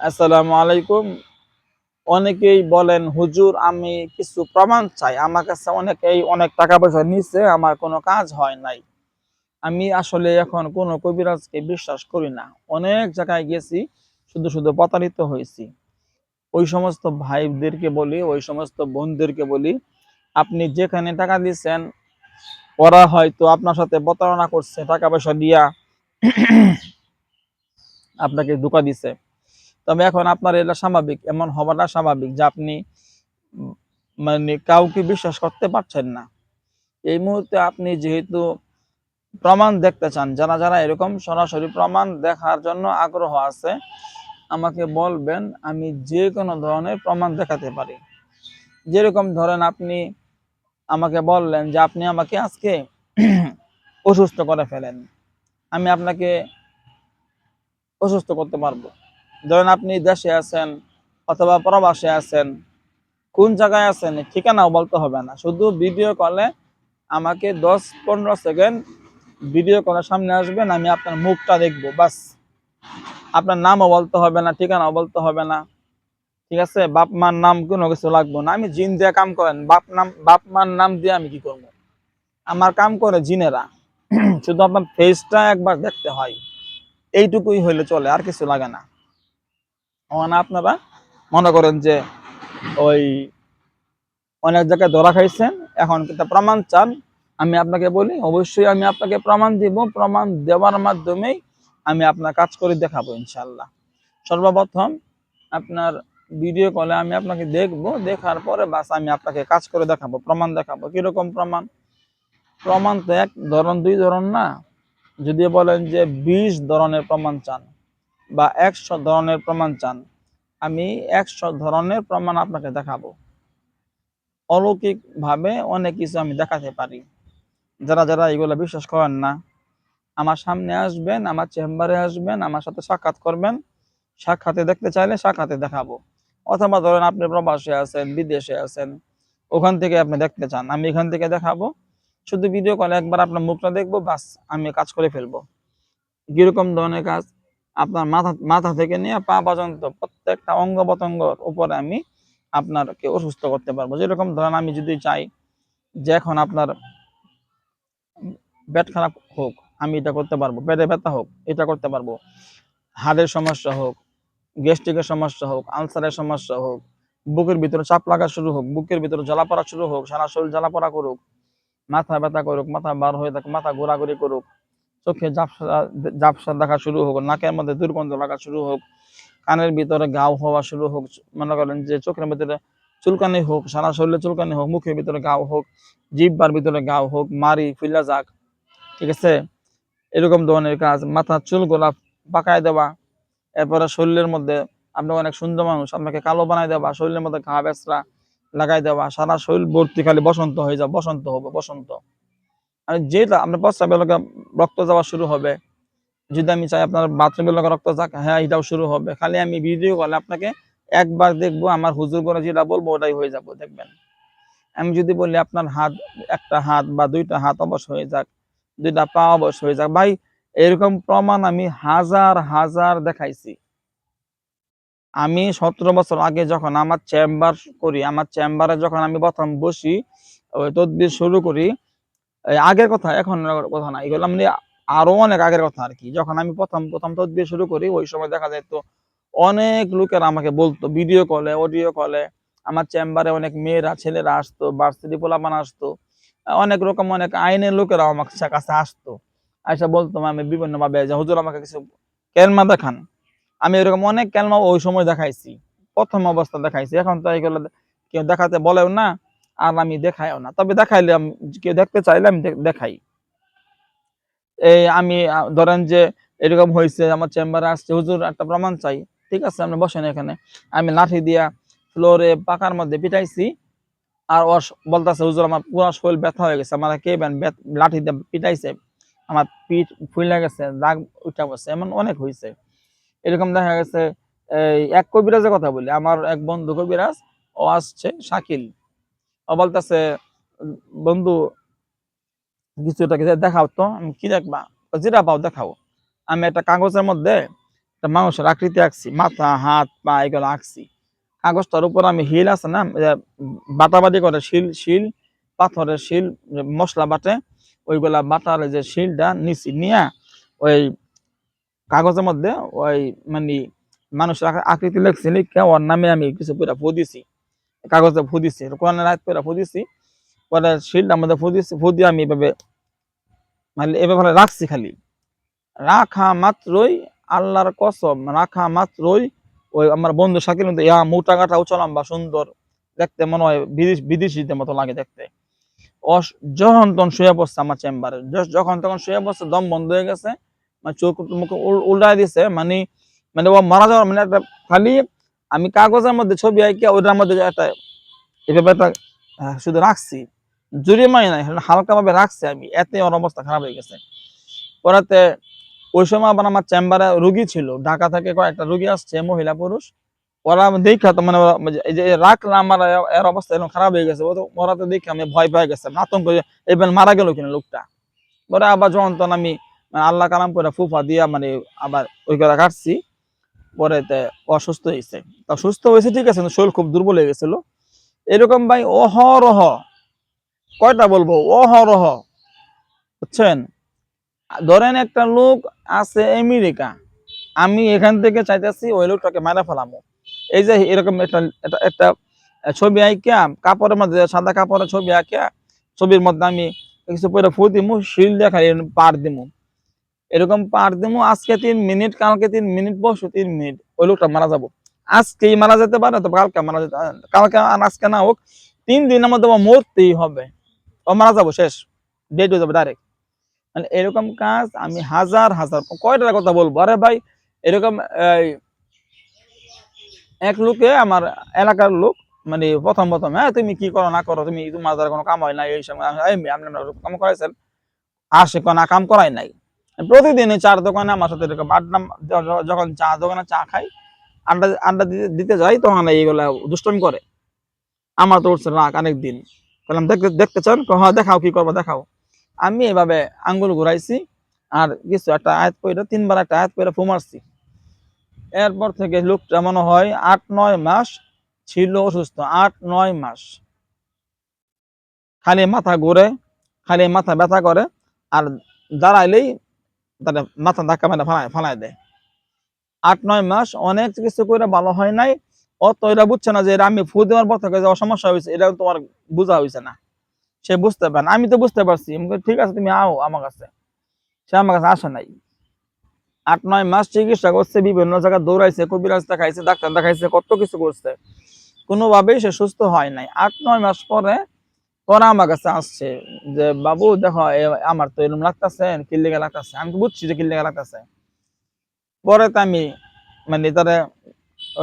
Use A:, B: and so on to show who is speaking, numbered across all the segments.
A: আসসালামু আলাইকুম। অনেকেই বলেন হুজুর আমি কিছু প্রমাণ চাই। আমার কাছে অনেকেই অনেক টাকা পয়সা নিছে, আমার কোনো কাজ হয় নাই। আমি আসলে এখন কোনো কবিরাজকে বিশ্বাস করি না। অনেক জায়গায় গেছি, শুধু প্রতারিত হয়েছি। ওই সমস্ত ভাইদেরকে বলি, ওই সমস্ত বোনদেরকে বলি, আপনি যেখানে টাকা দিচ্ছেন ওরা হয়তো আপনার সাথে প্রতারণা করছে, টাকা পয়সা দিয়া আপনাকে ধোঁকা দিছে। তবে এখন আপনার এটা স্বাভাবিক, এমন হওয়াটা স্বাভাবিক যে আপনি উম মানে কাউকে বিশ্বাস করতে পারছেন না। এই মুহূর্তে আপনি যেহেতু প্রমাণ দেখতে চান, যারা এরকম সরাসরি প্রমাণ দেখার জন্য আগ্রহ আছে, আমাকে বলবেন, আমি যেকোনো ধরনের প্রমাণ দেখাতে পারি। যেরকম ধরেন আপনি আমাকে বললেন যে আপনি আমাকে আজকে অসুস্থ করে ফেলেন। আমি আপনাকে অসুস্থ করতে পারবো। ধরেন আপনি দেশে আছেন অথবা প্রবাসে আছেন, কোন জায়গায় আছেন ঠিকানাও বলতে হবে না। শুধু ভিডিও কলে আমাকে 10-15 সেকেন্ড ভিডিও কলের সামনে আসবেন, আমি আপনার মুখটা দেখবো, বাস। আপনার নামও বলতে হবে না, ঠিকানাও বলতে হবে না, ঠিক আছে? বাপ মার নাম কোনো কিছু লাগবে না। আমি জিন দিয়ে কাম করেন, বাপ মার নাম দিয়ে আমি কি করবো? আমার কাম করে জিনেরা। শুধু আপনার ফেসটা একবার দেখতে হয়, এইটুকুই হইলে চলে, আর কিছু লাগে না। না আপনারা মনে করেন যে ওই অনেক জায়গায় ধরা খাইছেন, এখন কিন্তু প্রমাণ চান, আমি আপনাকে বলি অবশ্যই আমি আপনাকে প্রমাণ দিব। প্রমাণ দেওয়ার মাধ্যমেই আমি আপনার কাজ করে দেখাবো ইনশাল্লাহ। সর্বপ্রথম আপনার ভিডিও কলে আমি আপনাকে দেখবো, দেখার পরে বাস আমি আপনাকে কাজ করে দেখাবো, প্রমাণ দেখাবো। কিরকম প্রমাণ? প্রমাণ তো এক ধরন দুই ধরন না। যদি বলেন যে 20 ধরনের প্রমাণ চান বা 100 ধরনের প্রমাণ চান, আমি 100 ধরনের প্রমাণ আপনাকে দেখাবো। অলৌকিক ভাবে অনেক কিছু আমি দেখাতে পারি। যারা এগুলো বিশ্বাস করেন না, আমার সামনে আসবেন, আমার চেম্বারে আসবেন, আমার সাথে সাক্ষাৎ করবেন। সাক্ষাতে দেখতে চাইলে সাক্ষাতে দেখাবো। অথবা ধরেন আপনি প্রবাসে আছেন, বিদেশে আছেন, ওখান থেকে আপনি দেখতে চান, আমি এখান থেকে দেখাবো। শুধু ভিডিও কলে একবার আপনার মুখটা দেখবো, বাস, আমি কাজ করে ফেলবো। কিরকম ধরনের কাজ? আপনার মাথা থেকে নিয়ে পা পর্যন্ত প্রত্যেকটা অঙ্গ প্রত্যঙ্গর উপরে আমি আপনাকে অসুস্থ করতে পারবো। যেরকম ধরেন আমি যদি চাই যে এখন আপনার পেট খারাপ হোক, আমি এটা করতে পারবো। পেটে ব্যথা হোক, এটা করতে পারবো। হাড়ের সমস্যা হোক, গ্যাস্ট্রিকের সমস্যা হোক, আলসারের সমস্যা হোক, বুকের ভিতরে চাপ লাগা শুরু হোক, বুকের ভিতরে জ্বালাপড়া শুরু হোক, সারা শরীর জ্বালাপড়া করুক, মাথা ব্যথা করুক, মাথা বার হয়ে থাকে, মাথা ঘোরাঘুরি করুক, চোখে ঝাপসা ঝাপসা দেখা শুরু হোক, নাকের মধ্যে দুর্গন্ধ লাগা শুরু হোক, কানের ভিতরে ঘাও হওয়া শুরু হোক, মনে করেন যে চোখের ভিতরে চুলকানি হোক, সারা শরীরে চুলকানি হোক, মুখের ভিতরে ঘাও হোক, জিহ্বার ভিতরে ঘাও হোক, মারি ফুইলা যাক, ঠিক আছে? এরকম ধরনের কাজ। মাথার চুলগুলা পাকায় দেওয়া, এরপরে শরীরের মধ্যে, আপনি অনেক সুন্দর মানুষ, আপনাকে কালো বানায় দেওয়া, শরীরের মধ্যে ঘা বেচরা লাগাই দেওয়া, সারা শরীর ভর্তি খালি বসন্ত হয়ে যাবে, বসন্ত হবে, বসন্ত। আর যেটা আপনার প্রস্রাবের লগে রক্ত যাওয়া শুরু হবে, যদি আমি চাই আপনার বাথরুমের লগে রক্ত যাক, হ্যাঁ, এটাও শুরু হবে। খালি আমি ভিডিও কলে আপনাকে একবার দেখবো, আমার হুজুর করে যেটা বলবো ওটাই হয়ে যাবো, দেখবেন। আমি যদি বলি আপনার হাত, একটা হাত বা দুইটা হাত অবশ হয়ে যাক, দুইটা পা অবশ হয়ে যাক, ভাই, এরকম প্রমাণ আমি হাজার হাজার দেখাইছি। আমি 17 বছর আগে যখন আমার চেম্বার করি, আমার চেম্বারে যখন আমি প্রথম বসি, ওই তদবির শুরু করি, আগের কথা, এখন কথা না, এগুলো মানে আরো অনেক আগের কথা আর কি। যখন আমি প্রথম তদবির শুরু করি, ওই সময় দেখা যেত অনেক লোকেরা আমাকে বলতো ভিডিও কলে, অডিও কলে, আমার চেম্বারে অনেক মেয়েরা ছেলেরা আসতো, ভার্সিটি পোলাপান আসতো, অনেক রকম অনেক আইনের লোকেরাও আমার কাছে আসতো। আইসা বলতো আমি বিভিন্ন ভাবে যে হুজুর আমাকে কিছু কেলমা দেখান। আমি এরকম অনেক কেলমা ওই সময় দেখাইছি, প্রথম অবস্থা দেখাইছি। এখন তো এগুলো কেউ দেখাতে বলেও না, আর আমি দেখাইও না। তবে দেখাইলে কেউ দেখতে চাইলে আমি দেখাই। এই আমি ধরেন যে এরকম হয়েছে, আমার চেম্বারে আসছে, হুজুর একটা প্রমাণ চাই। ঠিক আছে, আপনি বসেন এখানে। আমি লাঠি দিয়া ফ্লোরে পাকার মধ্যে পিটাইছি, আর ও বলতেছে হুজুর আমার পুরো শরীর ব্যথা হয়ে গেছে, আমার কে লাঠি দিয়ে পিটাইছে, আমার পিঠ ফুলে গেছে, দাগ উঠা গেছে, এমন অনেক হয়েছে। এরকম দেখা গেছে। এই এক কবিরাজের কথা বলি, আমার এক বন্ধু কবিরাজ, ও আসছে শাকিল, ও বলতেছে বন্ধু কিছু একটা দেখাও তো। আমি কি দেখবা? যেটা পাও দেখাও। আমি একটা কাগজের মধ্যে একটা মানুষের আকৃতি আঁকছি, মাথা হাত পা এগুলো আঁকছি। কাগজটার উপর আমি হিল আছে না, বাটাবাটি করে শিল শিল পাথরের শিল, মশলা বাটে ওইগুলা বাটার যে শিলটা নিছি, নিয়া ওই কাগজের মধ্যে ওই মানে মানুষের আকৃতি লিখছি, লিখে ওর নামে আমি কিছু পুরা ফু দিছি, কাগজে ফু দিছি, কোরআনের আয়াত পুরা ফু দিছি। পরে শিলটার মধ্যে ফু দিছি, ফু দিয়ে আমি এভাবে মানে এভাবে রাখছি। খালি রাখা মাত্রই, আল্লাহর কসম, রাখা মাত্রই ওই আমার বন্ধু শাকিল মধ্যে ইয়া মোটা কাটা উঁচা লম্বা সুন্দর দেখতে, মনে হয় বিদেশিদের মতো লাগে দেখতে। যখন তখন শুয়ে পড়ছে আমার চেম্বারে, যখন তখন শুয়ে পড়ছে, দম বন্ধ হয়ে গেছে, মানে চোখ মুখ উল্টায় দিছে, মানে মানে ও মারা যাওয়ার মানে একটা খালি আমি কাগজের মধ্যে ছবি আঁকে ওইটার মধ্যে একটা এভাবে একটা শুধু রাখছি, জুড়ে মাই নাই, হালকা ভাবে রাখছি আমি, এতে ওর অবস্থা খারাপ হয়ে গেছে। পরেতে ওই সময় আবার আমার চেম্বারে রুগী ছিল, ঢাকা থেকে কয়েকটা রুগী আসছে, মহিলা পুরুষ। ওরা দেখা তো মানে এই যে রাখলাম, আমার এর অবস্থা এরকম খারাপ হয়ে গেছে, ওরা তো দেখে আমি ভয় পেয়ে গেছে, আতঙ্ক, এবার মারা গেল কিনা লোকটা। পরে আবার যখন তখন আমি আল্লাহ কালাম করে ফুফা দিয়া মানে আবার ওই করে কাটছি। পরে অসুস্থ হয়েছে, তা সুস্থ হয়েছে ঠিক আছে, শরীর খুব দুর্বল হয়ে গেছিল। এরকম ভাই অহরহ, কয়টা বলবো, অহরহ, বুঝছেন। ধরেন একটা লোক আছে আমেরিকা, আমি এখান থেকে চাইতেছি ওই লোকটাকে মারা ফেলামো। এই যে এরকম একটা একটা ছবি আঁকিয়া কাপড়ের মধ্যে, সাদা কাপড়ের ছবি আঁকিয়া, ছবির মধ্যে আমি কিছু পরে ফু দিমু, শিল দেখা পার দিমু, এরকম পার দিমু। আজকে 3 মিনিট, কালকে 3 মিনিট, বসো 3 মিনিট, ওই লোকটা মারা যাবো। আজকেই মারা যেতে পারে, তো কালকে মারা যেতে, কালকে আজকে না হোক, 3 দিনের মধ্যে মরতেই হবে, ও মারা যাবো, শেষ, ডেট হয়ে যাবে ডাইরেক্ট। মানে এরকম কাজ আমি হাজার হাজার, কয়টার কথা বলবো। আরে ভাই এরকম এক লোকে, আমার এলাকার লোক, মানে প্রথম প্রথম, হ্যাঁ তুমি কি করো না করো, তুমি তোমার দ্বারা কোনো কাম হয় না, এই সময় কাম করাইছেন, আসে কোনো কাম করাই নাই। প্রতিদিনই চার দোকানে আমার সাথে এরকম আড্ডা, যখন চা দোকানে চা খাই, আড্ডা আড্ডা দিতে যাই, তখন এইগুলা দুষ্টমি করে। আমার তো উঠছে রাগ অনেকদিন, বললাম দেখতে দেখতে চান, হ্যাঁ দেখাও, কি করবো দেখাও। আমি এভাবে আঙ্গুল ঘুরাইছি, আর কিছু একটা আয়াত পয়টা 3বার একটা আয়াত পয়টা ফু মারছি। এরপর থেকে লোকটা মনে হয় 8-9 মাস ছিল অসুস্থ, 8-9 মাস, খালি মাথা ঘুরে, খালি মাথা ব্যথা করে, আর দাঁড়াইলেই তাদের মাথা ধাক্কা মেরে ফালাই দেয়। 8-9 মাস অনেক চিকিৎসা করে ভালো হয় নাই। অত এরা বুঝছে না যে আমি ফু দেওয়ার পর থেকে যে সমস্যা হয়েছে, এটা তোমার বোঝা হয়েছে না, সে বুঝতে পারে না, আমি তো বুঝতে পারছি। ঠিক আছে তুমি আও আমার কাছে, সে আমার কাছে আসে নাই। 8-9 মাস চিকিৎসা করছে, বিভিন্ন জায়গায় দৌড়াইছে, কবিরাজ দেখাইছে, ডাক্তার দেখাইছে, কত কিছু করছে, কোনোভাবেই সে সুস্থ হয় নাই। 8-9 মাস পরে ওরা আমার কাছে আসছে যে বাবু দেখো আমার তো এরকম লাগতেছে, কিল্লিগা লাগতেছে। আমি তো বুঝছি যে কিল্লিগা লাগতেছে। পরে তো আমি মানে তারা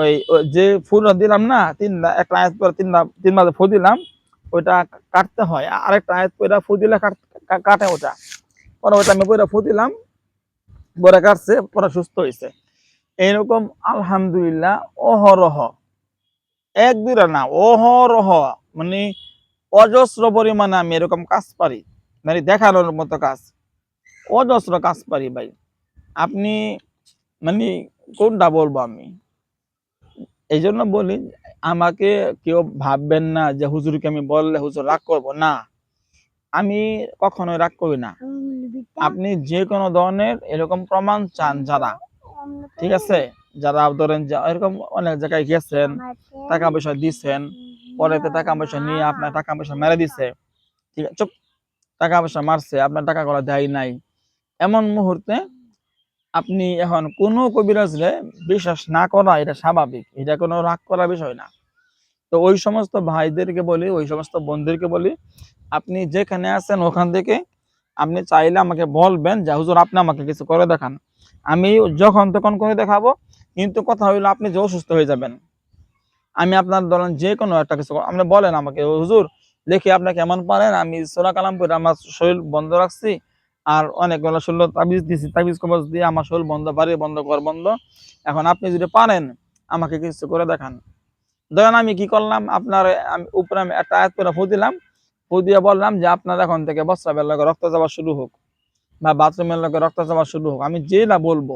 A: ওই যে ফুল দিলাম না, একটা আয়াত করে 3 বার ফু দিলাম, ওইটা কাটতে হয়, আরেকটা আয়াত করে ফু দিলে কাটে ওটা। পরে ওইটা আমি পরে ফু দিলাম, পরে কাটছে, পরে সুস্থ হয়েছে। এইরকম আলহামদুলিল্লাহ অহরহ, 1-2টা না, অহরহ, মানে অজস্র পরিমাণে আমি এরকম কাজ পারি, মানে দেখানোর মতো কাজ, অজস্র কাজ পারি ভাই। আপনি মানে কোনটা বলবো আমি, এই জন্য বলি, আমাকে কেউ ভাববেন না যে হুজুরকে আমি বললে হুজুর রাগ করবো না, আমি কখনোই রাগ করি না। আপনি যে কোনো ধরনের এরকম প্রমাণ চান যারা, ঠিক আছে, যারা ধরেন এরকম অনেক জায়গায় গেছেন, টাকা পয়সা দিচ্ছেন, পরে টাকা পয়সা নিয়ে আপনার টাকা পয়সা মেরে দিছে, ঠিক আছে, চুপ, টাকা পয়সা মারছে, আপনার টাকা করা দেয় নাই, এমন মুহূর্তে আপনি এখন কোনো কবিরাজরে বিশ্বাস না করা এটা স্বাভাবিক, এটা কোনো রাগ করার বিষয় না। তো ওই সমস্ত ভাইদেরকে বলি, ওই সমস্ত বোনদেরকে বলি, আপনি যেখানে আছেন ওখান থেকে আপনি চাইলে আমাকে বলবেন যে হুজুর আপনি আমাকে কিছু করে দেখান, আমি যখন তখন করে দেখাবো। কিন্তু কথা হইলো আপনি যে অসুস্থ হয়ে যাবেন, আমি আপনার ধরেন যে কোনো একটা কিছু আপনি বলেন আমাকে, হুজুর দেখি আপনি কেমন পারেন, আমি সূরা কালাম পড়ে আমার শরীর বন্ধ রাখছি, আর অনেকগুলো 16 তাবিজ দিছি, তাবিজ কবজ দিয়ে আমার শরীর বন্ধ, বাড়ি বন্ধ, ঘর বন্ধ, এখন আপনি যদি পারেন আমাকে কিছু করে দেখান। ধরেন আমি কি করলাম, আপনার আমি উপরে আমি একটা আয়াত করে ফু দিলাম, ফু দিয়ে বললাম যে আপনার এখন থেকে প্রস্রাবের লগে রক্ত যাওয়া শুরু হোক, বা বাথরুমের লগে রক্ত যাওয়া শুরু হোক, আমি যেটা বলবো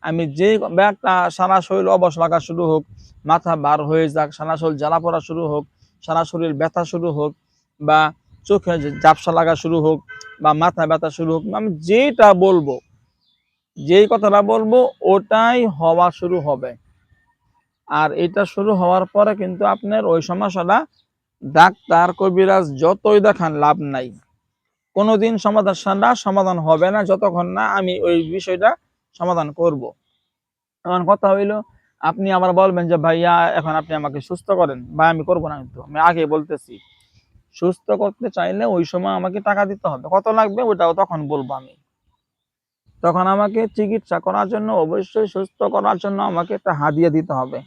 A: আমি যে ব্যাগটা সারা শরীর অবশ লাগা শুরু হোক, মাথা বার হয়ে যাক, সারা শরীর জ্বালা পড়া শুরু হোক, সারা শরীর ব্যথা শুরু হোক, বা চোখে ঝাপসা লাগা শুরু হোক, বা মাথা ব্যথা শুরু হোক, আমি যেটা বলবো, যেই কথাটা বলবো ওটাই হওয়া শুরু হবে। আর এটা শুরু হওয়ার পরে কিন্তু আপনার ওই সমস্যাটা ডাক্তার কবিরাজ যতই দেখান লাভ নাই, কোনোদিন সমাধান হবে না যতক্ষণ না আমি ওই বিষয়টা সমাধান করব। এখন কথা হইলো, আপনি আবার বলবেন যে ভাইয়া এখন আপনি আমাকে সুস্থ করেন, ভাই আমি করবো না, কিন্তু আমি আগে বলতেছি সুস্থ করতে চাইলে ওই সময় আমাকে টাকা দিতে হবে, কত লাগবে ওটাও তখন বলবো আমি। তখন আমাকে চিকিৎসা করার জন্য, অবশ্যই সুস্থ করার জন্য আমাকে একটা হাদিয়া দিতে হবে।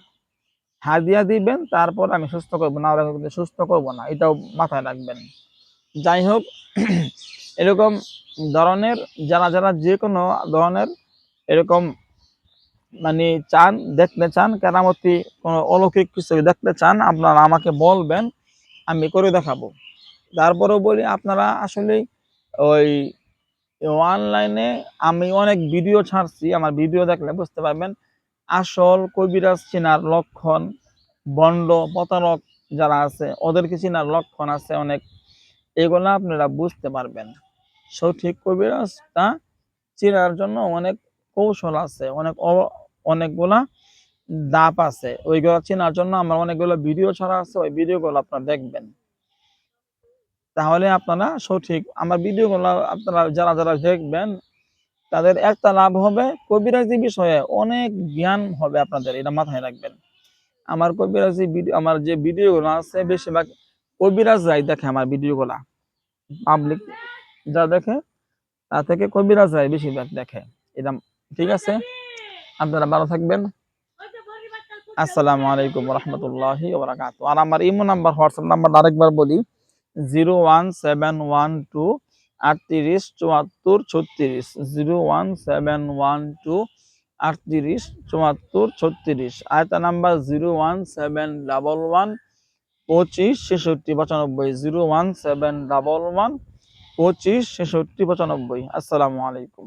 A: হাদিয়া দিবেন, তারপর আমি সুস্থ করবো, না হলে সুস্থ করবো না, এটাও মাথায় রাখবেন। যাই হোক, এরকম ধরনের যারা যারা যে কোনো ধরনের এরকম মানে দেখতে চান, কেরামতি কোনো অলৌকিক কিছু দেখতে চান, আপনারা আমাকে বলবেন, আমি করে দেখাবো। তারপরেও বলি, আপনারা আসলে ওই অনলাইনে আমি অনেক ভিডিও ছাড়ছি, আমার ভিডিও দেখলে বুঝতে পারবেন আসল কবিরাজ চেনার লক্ষণ, বন্ড প্রতারক যারা আছে ওদেরকে চেনার লক্ষণ আছে অনেক, এগুলো আপনারা বুঝতে পারবেন। সঠিক কবিরাজটা চেনার জন্য অনেক কৌশল আছে, অনেকগুলা ধাপ আছে, ওইগুলো চেনার জন্য আমার অনেকগুলো ভিডিও ছাড়া আছে, ওই ভিডিওগুলো আপনারা দেখবেন। তাহলে আপনারা সঠিক আমার ভিডিওগুলো আপনারা যারা যারা দেখবেন তাদের একটা লাভ হবে, কবিরাজি বিষয়ে অনেক জ্ঞান হবে আপনাদের, এটা মাথায় রাখবেন। আমার কবিরাজি ভিডিও, আমার যে ভিডিওগুলো আছে বেশিরভাগ কবিরাজরাই দেখে আমার ভিডিওগুলা, পাবলিক যা দেখে তা থেকে কবিরাজরাই বেশিরভাগ দেখে। এটা ঠিক আছে, আপনারা ভালো থাকবেন। আসসালামু আলাইকুম রহমতুল্লাহি ওয়া বারাকাতুহু। আর আমার ইমো নাম্বার, হোয়াটসঅ্যাপ নাম্বার আরেকবার বলি, 01712 38 74 36, 01712 38 74 36। আরেকটা নাম্বার 01711 25 66 95, 01711 25 66 95। আসসালামু আলাইকুম।